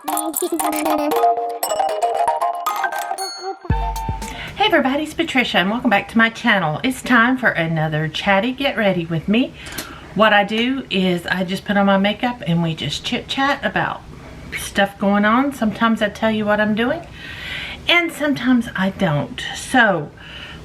Hey everybody, it's Patricia and welcome back to my channel. It's time for another Chatty Get Ready with me. What I do is I just put on my makeup and we just chit chat about stuff going on. Sometimes I tell you what I'm doing and sometimes I don't. So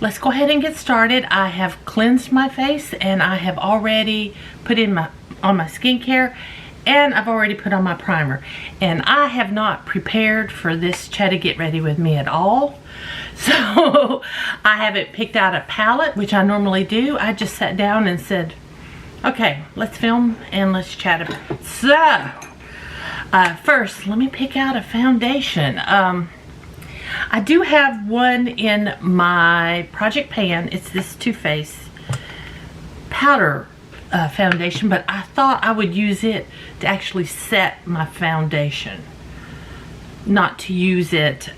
let's go ahead and get started. I have cleansed my face and I have already put in on my skincare and I've already put on my primer. And I have not prepared for this Chatty Get Ready with me at all. So I haven't picked out a palette, which I normally do. I just sat down and said, okay, let's film and let's chat about it. So first, let me pick out a foundation. I do have one in my project pan. It's this Too Faced powder foundation, but I thought I would use it to actually set my foundation, not to use it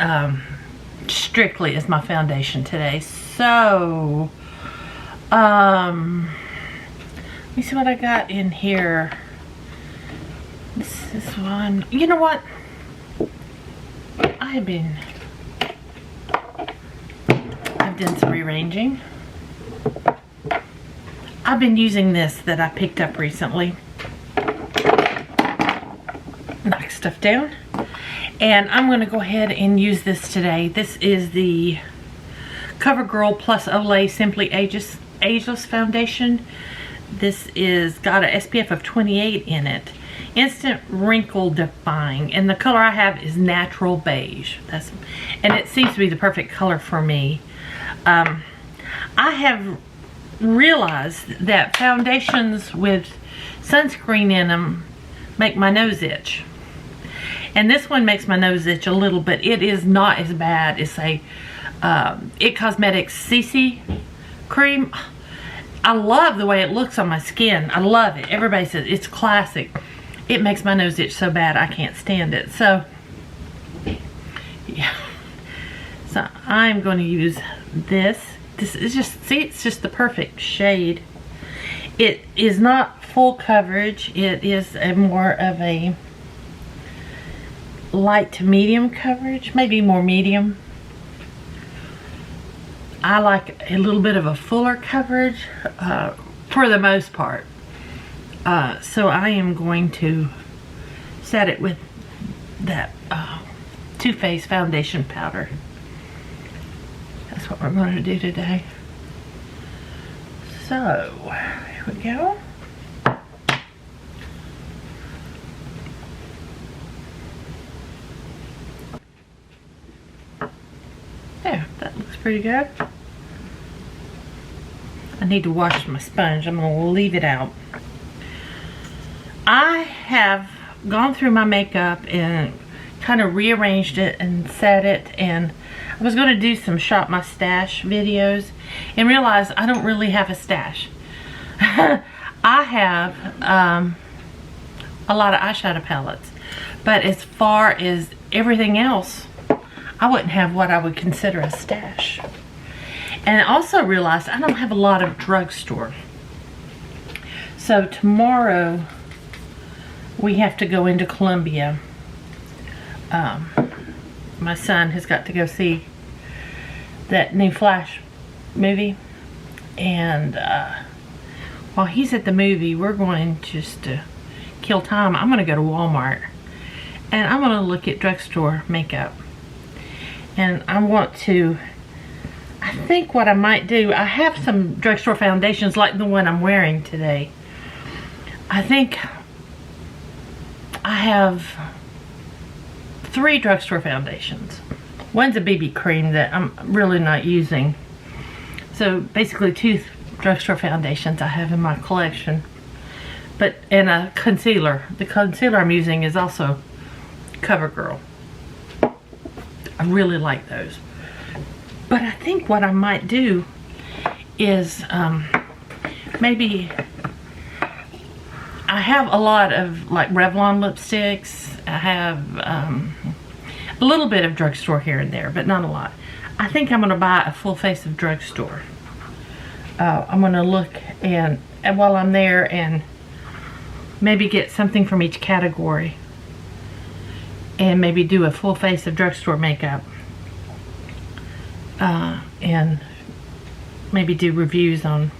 strictly as my foundation today. So let me see what I got in here. This is one. You know what, I've done some rearranging. I've been using this that I picked up recently. Knock stuff down. And I'm going to go ahead and use this today. This is the CoverGirl Plus Olay Simply Ageless Foundation. This is got an SPF of 28 in it. Instant wrinkle defying. And the color I have is natural beige. And it seems to be the perfect color for me. I have realized that foundations with sunscreen in them make my nose itch. And this one makes my nose itch a little, but it is not as bad as a It Cosmetics CC cream. I love the way it looks on my skin. I love it. Everybody says it's classic. It makes my nose itch so bad I can't stand it. So yeah. So I'm going to use this. This is just, see, it's just the perfect shade. It is not full coverage. It is a more of a light to medium coverage, maybe more medium. I like a little bit of a fuller coverage for the most part. So I am going to set it with that Too Faced foundation powder. That's what we're going to do today. So, here we go. There, that looks pretty good. I need to wash my sponge. I'm going to leave it out. I have gone through my makeup and kind of rearranged it and set it, and I was going to do some shop my stash videos and realized I don't really have a stash. I have a lot of eyeshadow palettes, but as far as everything else, I wouldn't have what I would consider a stash. And I also realized I don't have a lot of drugstore. So tomorrow we have to go into Columbia. My son has got to go see that new Flash movie, and while he's at the movie, we're going just to kill time. I'm going to go to Walmart and I'm going to look at drugstore makeup, and I want to, I think what I might do, I have some drugstore foundations like the one I'm wearing today. I think I have 3 drugstore foundations. One's a BB cream that I'm really not using. So basically 2 drugstore foundations I have in my collection. And a concealer. The concealer I'm using is also CoverGirl. I really like those. But I think what I might do is maybe, I have a lot of like Revlon lipsticks. I have a little bit of drugstore here and there, but not a lot. I think I'm going to buy a full face of drugstore. I'm going to look and while I'm there and maybe get something from each category and maybe do a full face of drugstore makeup, and maybe do reviews on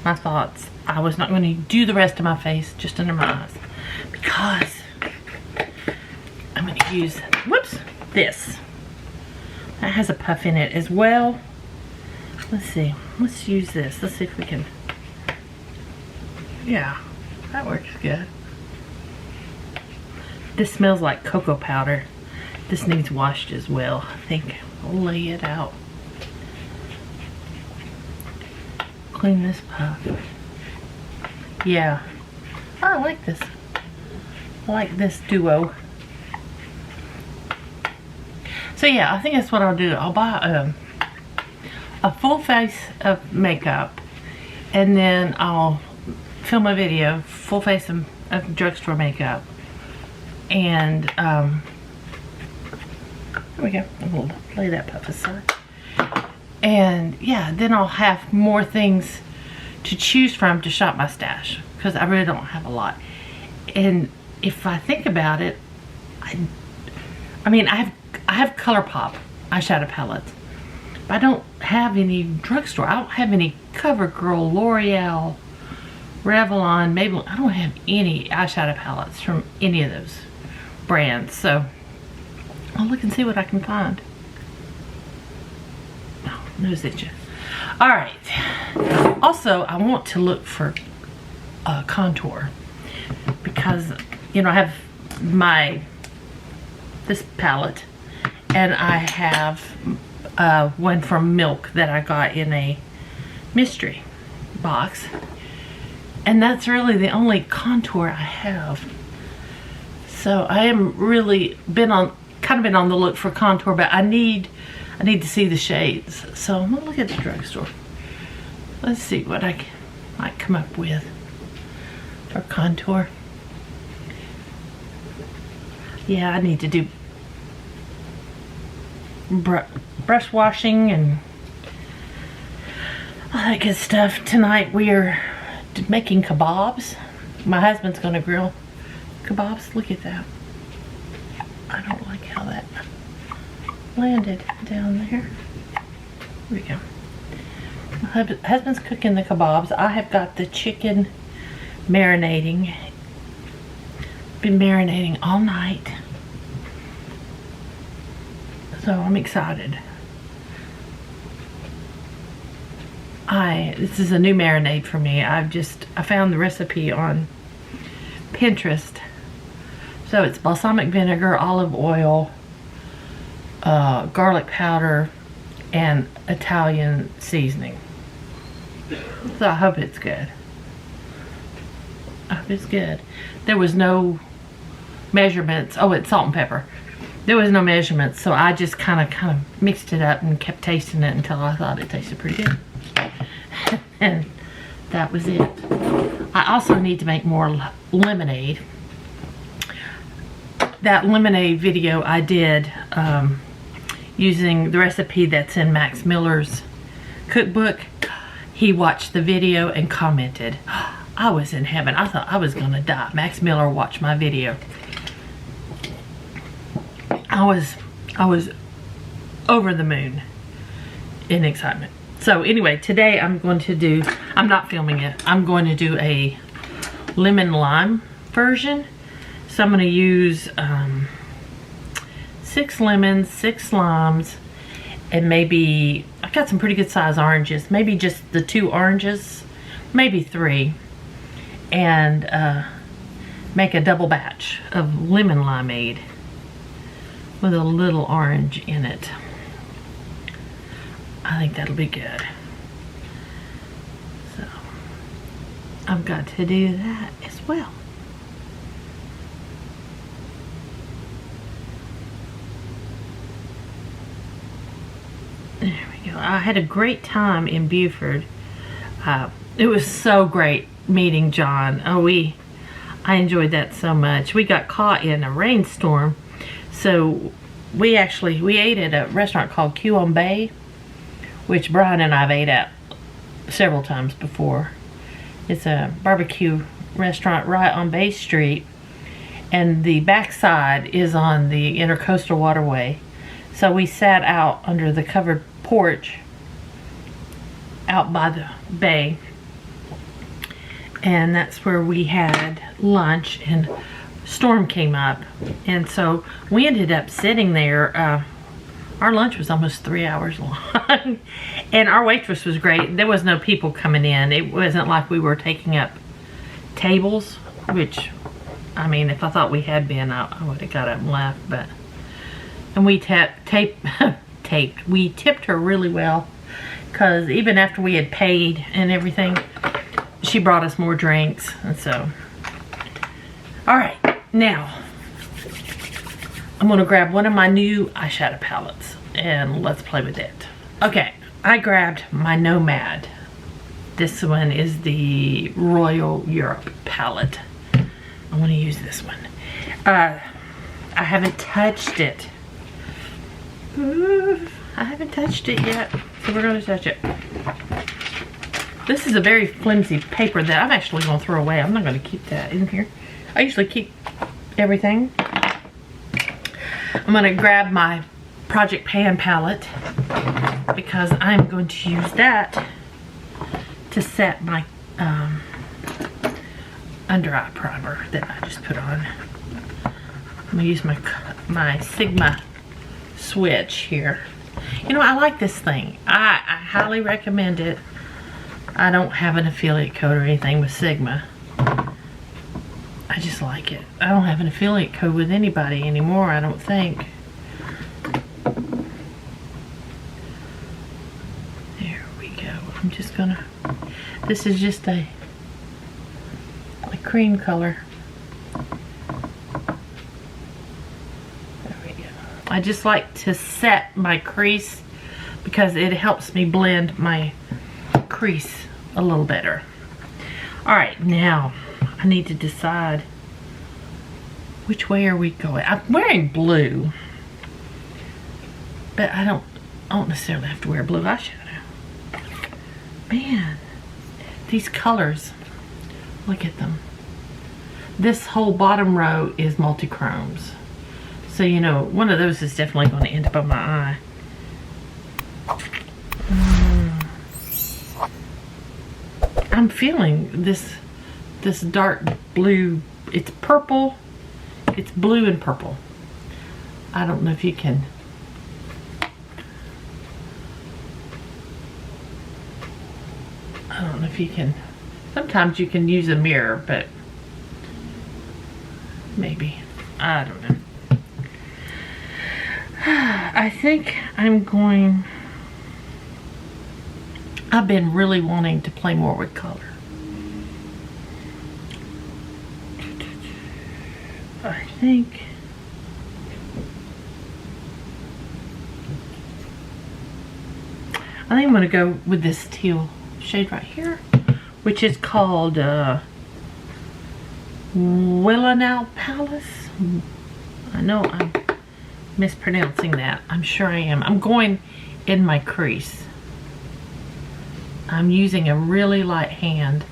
my thoughts. I was not going to do the rest of my face, just under my eyes, because I'm going to use, whoops, this. That has a puff in it as well. Let's see. Let's use this. Let's see if we can. Yeah, that works good. This smells like cocoa powder. This needs washed as well. I think I'll lay it out. Clean this puff. Yeah, I like this. I like this duo. So yeah, I think that's what I'll do. I'll buy a full face of makeup, and then I'll film a video, full face of drugstore makeup, and there we go. We'll lay that puff aside. And yeah, then I'll have more things to choose from to shop my stash, because I really don't have a lot. And if I think about it, I mean, I have ColourPop eyeshadow palettes, but I don't have any drugstore. I don't have any CoverGirl, L'Oreal, Revlon, Maybelline. I don't have any eyeshadow palettes from any of those brands. So I'll look and see what I can find. Oh, nose itching. All right. Also, I want to look for contour, because, you know, I have this palette, and I have one from Milk that I got in a mystery box, and that's really the only contour I have. So I am really kind of been on the look for contour, but I need to see the shades. So I'm gonna look at the drugstore. Let's see what I might come up with for contour. Yeah, I need to do brush washing and all that good stuff. Tonight we are making kebabs. My husband's gonna grill kebabs. Look at that. I don't like how that landed down there. Here we go. My husband's cooking the kebabs. I have got the chicken marinating. Been marinating all night. So I'm excited. This is a new marinade for me. I found the recipe on Pinterest. So it's balsamic vinegar, olive oil, garlic powder, and Italian seasoning. So I hope it's good. I hope it's good. There was no measurements. Oh, it's salt and pepper. There was no measurements, so I just kind of mixed it up and kept tasting it until I thought it tasted pretty good. And that was it. I also need to make more lemonade. That lemonade video I did using the recipe that's in Max Miller's cookbook. He watched the video and commented. I was in heaven. I thought I was gonna die. Max Miller watched my video. I was over the moon in excitement. So anyway, today I'm not filming it. I'm going to do a lemon lime version. So I'm going to use 6 lemons, 6 limes, and maybe, I've got some pretty good size oranges. Maybe just the 2 oranges, maybe 3. And make a double batch of lemon limeade with a little orange in it. I think that'll be good. So I've got to do that as well. There we go. I had a great time in Beaufort. It was so great meeting John. I enjoyed that so much. We got caught in a rainstorm, so we ate at a restaurant called Q on Bay, which Brian and I have ate at several times before. It's a barbecue restaurant right on Bay Street, and the back side is on the Intercoastal Waterway. So we sat out under the covered porch out by the bay, and that's where we had lunch, and storm came up, and so we ended up sitting there. Our lunch was almost 3 hours long. And our waitress was great. There was no people coming in. It wasn't like we were taking up tables, which, I mean, if I thought we had been, I would have got up and left. But, and we we tipped her really well, because even after we had paid and everything, she brought us more drinks. And so, all right, now I'm gonna grab one of my new eyeshadow palettes and let's play with it. Okay, I grabbed my Nomad. This one is the Royal Europe palette. I want to use this one. I haven't touched it. I haven't touched it yet, so we're gonna touch it. This is a very flimsy paper that I'm actually gonna throw away. I'm not gonna keep that in here. I usually keep everything. I'm gonna grab my Project Pan palette because I'm going to use that to set my under eye primer that I just put on. I'm gonna use my Sigma switch here. You know, I like this thing. I highly recommend it. I don't have an affiliate code or anything with Sigma. I just like it. I don't have an affiliate code with anybody anymore, I don't think. There we go. I'm just gonna, this is just a cream color. There we go. I just like to set my crease because it helps me blend my crease a little better. All right, now I need to decide which way are we going. I'm wearing blue, but I don't necessarily have to wear blue eyeshadow. Man, these colors, look at them. This whole bottom row is multi-chromes. So, you know, one of those is definitely going to end up on my eye. I'm feeling this dark blue. It's purple. It's blue and purple. I don't know if you can. I don't know if you can. Sometimes you can use a mirror, but maybe. I don't know. I think I'm going. I've been really wanting to play more with color. I think I'm going to go with this teal shade right here, which is called Willanelle Palace. I know I'm mispronouncing that. I'm sure I am. I'm going in my crease. I'm using a really light hand.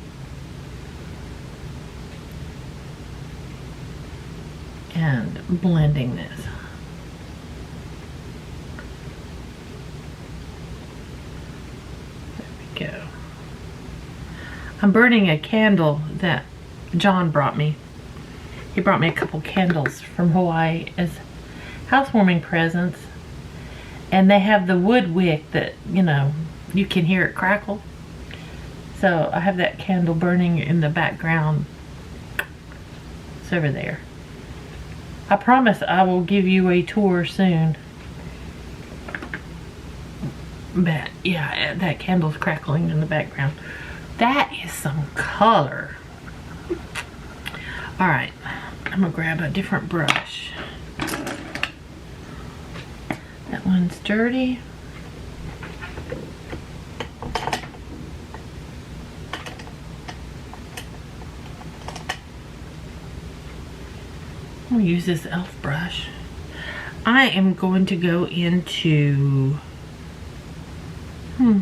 And blending this. There we go. I'm burning a candle that John brought me. He brought me a couple candles from Hawaii as housewarming presents. And they have the wood wick that, you know, you can hear it crackle. So I have that candle burning in the background. It's over there. I promise I will give you a tour soon. But yeah, that candle's crackling in the background. That is some color. Alright, I'm gonna grab a different brush. That one's dirty. I'm going to use this e.l.f. brush. I am going to go into I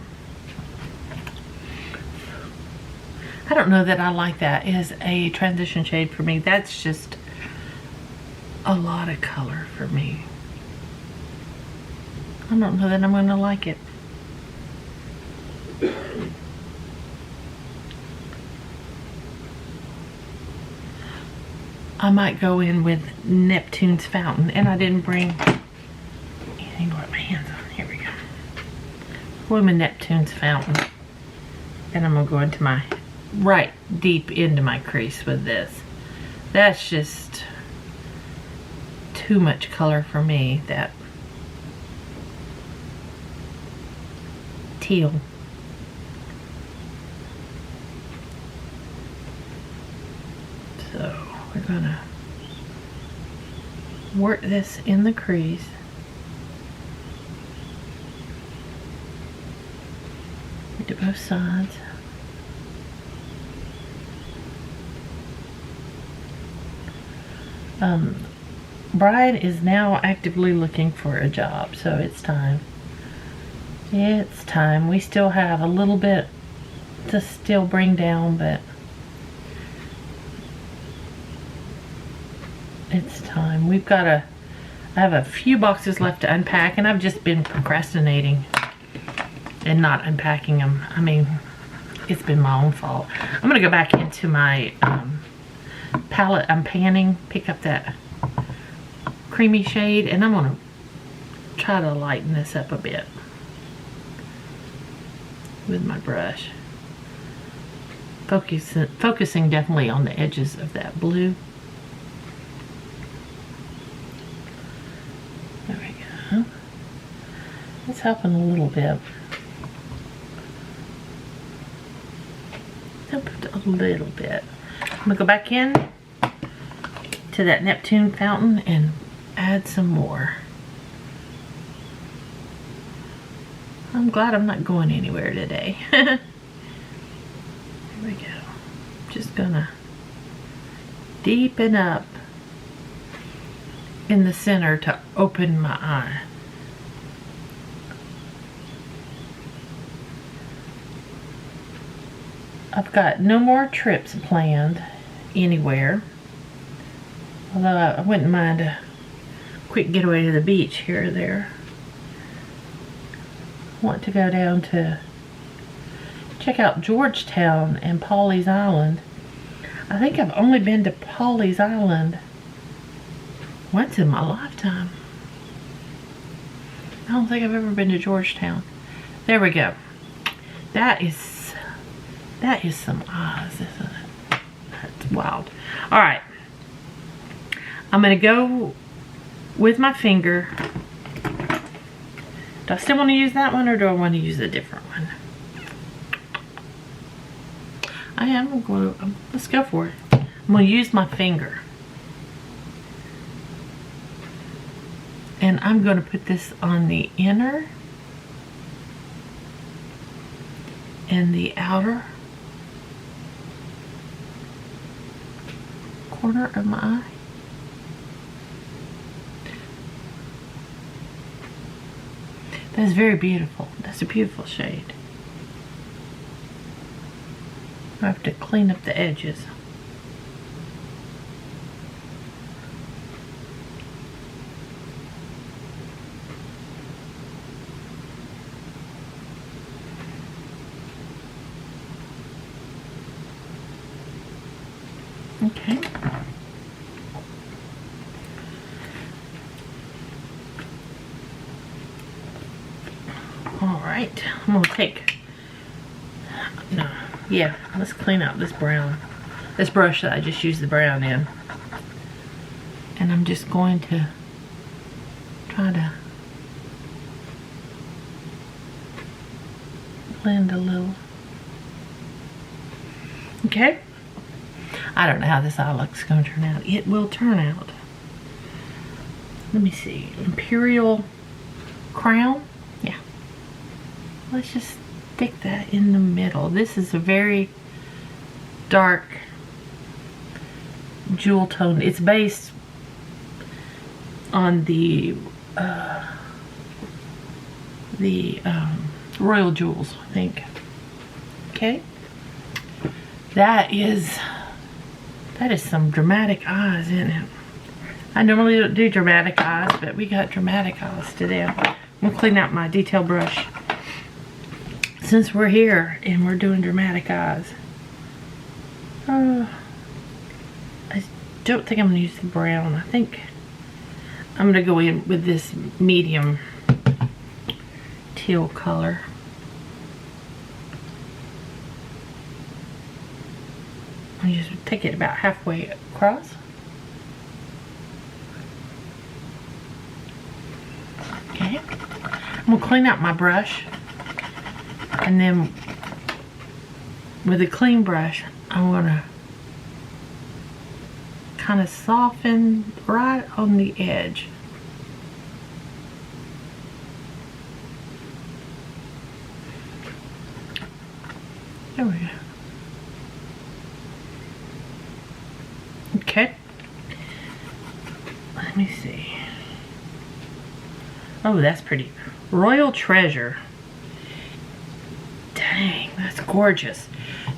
don't know that I like that as a transition shade for me. That's just a lot of color for me. I don't know that I'm going to like it. I might go in with Neptune's Fountain, and I didn't bring anything to put my hands on. Here we go. Go in Neptune's Fountain, and I'm going to go into my, right deep into my crease with this. That's just too much color for me, that teal. So we're gonna work this in the crease. To both sides. Bride is now actively looking for a job, so it's time. It's time. We still have a little bit to still bring down, but it's time. We've got I have a few boxes left to unpack, and I've just been procrastinating and not unpacking them. I mean, it's been my own fault. I'm gonna go back into my palette. I'm panning, pick up that creamy shade, and I'm gonna try to lighten this up a bit with my brush. Focusing definitely on the edges of that blue. There we go. It's helping a little bit. Helped a little bit. I'm gonna go back in to that Neptune Fountain and add some more. I'm glad I'm not going anywhere today. Here we go. Just gonna deepen up in the center to open my eye. I've got no more trips planned anywhere, although I wouldn't mind a quick getaway to the beach here or there. I want to go down to check out Georgetown and Pawleys Island. I think I've only been to Pawleys Island once in my lifetime. I don't think I've ever been to Georgetown. There we go. That is some eyes, isn't it? That's wild. All right. I'm going to go with my finger. Do I still want to use that one, or do I want to use a different one? Let's go for it. I'm going to use my finger. And I'm going to put this on the inner and the outer corner of my eye. That's very beautiful. That's a beautiful shade. I have to clean up the edges. Okay. All right, I'm gonna take, let's clean out this brown, this brush that I just used the brown in. And I'm just going to try to blend a little. Okay. I don't know how this eye look's going to turn out. It will turn out. Let me see. Imperial Crown. Yeah. Let's just stick that in the middle. This is a very dark jewel tone. It's based on the Royal Jewels, I think. Okay. That is some dramatic eyes, isn't it? I normally don't do dramatic eyes, but we got dramatic eyes today. I'm gonna clean out my detail brush since we're here and we're doing dramatic eyes. I don't think I'm gonna use the brown. I think I'm gonna go in with this medium teal color. I just take it about halfway across. Okay. I'm gonna clean out my brush, and then with a clean brush, I'm gonna kind of soften right on the edge. There we go. Okay. Let me see. Oh, that's pretty. Royal Treasure. Dang, that's gorgeous.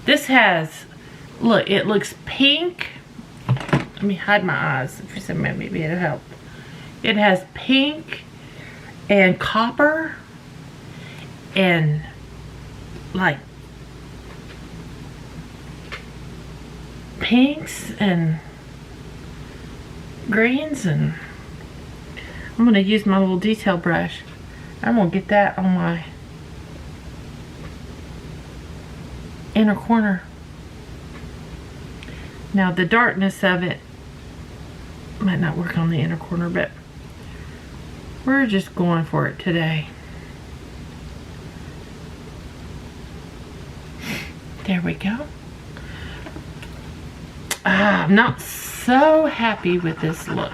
This has, look, it looks pink. Let me hide my eyes for some, maybe it'll help. It has pink and copper and like pinks and greens, and I'm going to use my little detail brush. I'm going to get that on my inner corner. Now the darkness of it might not work on the inner corner, but we're just going for it today. There we go. I'm not so happy with this look,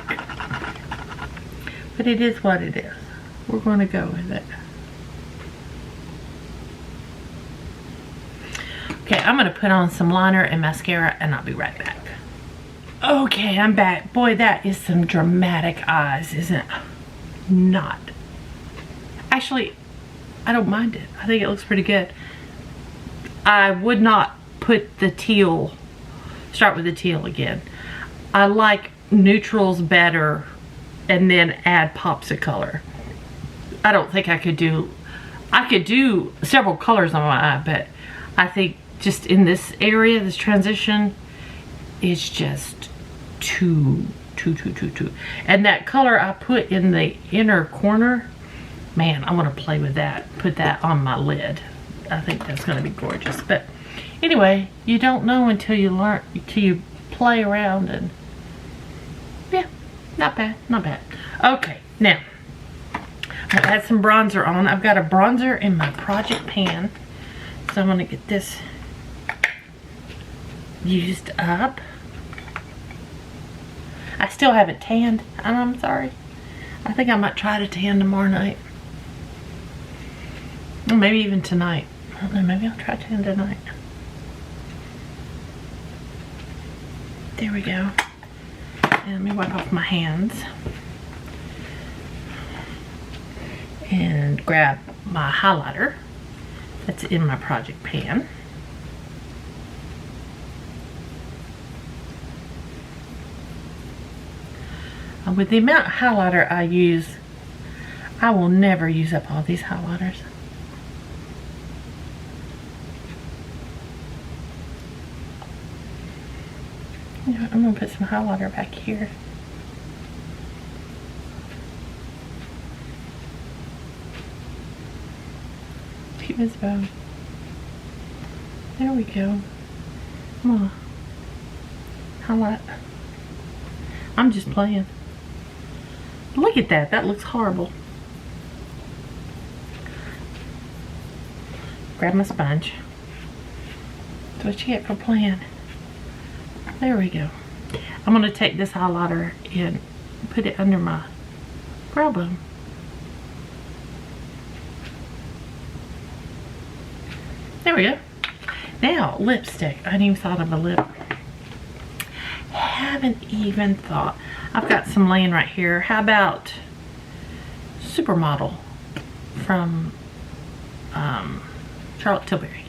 but it is what it is. We're going to go with it. Okay, I'm going to put on some liner and mascara, and I'll be right back. Okay, I'm back. Boy, that is some dramatic eyes, isn't it? Not. Actually, I don't mind it. I think it looks pretty good. I would not put the teal, start with the teal again. I like neutrals better and then add pops of color. I don't think I could do several colors on my eye, but I think just in this area, this transition, it's just too. And that color I put in the inner corner, man, I'm gonna play with that. Put that on my lid. I think that's gonna be gorgeous. But anyway, you don't know until you learn, until you play around, and yeah, not bad, not bad. Okay, now I've had some bronzer on. I've got a bronzer in my project pan, so I'm gonna get this used up. I still haven't tanned, and I'm sorry. I think I might try to tan tomorrow night. Or maybe even tonight. I don't know, maybe I'll try tan tonight. There we go. And let me wipe off my hands. And grab my highlighter that's in my project pan. With the amount of highlighter I use, I will never use up all these highlighters. You know what, I'm going to put some highlighter back here. Keep this bow. There we go. Come on. Highlight. I'm just playing. Look at that. That looks horrible. Grab my sponge. That's what you get for playing. There we go. I'm going to take this highlighter and put it under my brow bone. There we go. Now, lipstick. I hadn't even thought of a lip. Haven't even thought. I've got some laying right here. How about Supermodel from Tilbury?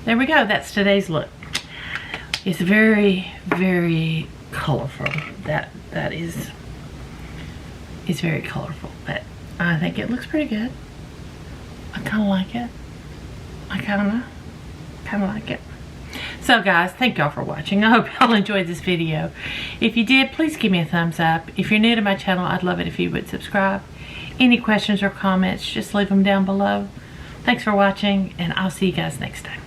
there we go. That's today's look. It's very, very colorful. That is very colorful, but I think it looks pretty good. I kind of like it. I kind of like it. So guys, thank y'all for watching. I hope y'all enjoyed this video. If you did, please give me a thumbs up. If you're new to my channel, I'd love it if you would subscribe. Any questions or comments, just leave them down below. Thanks for watching, and I'll see you guys next time.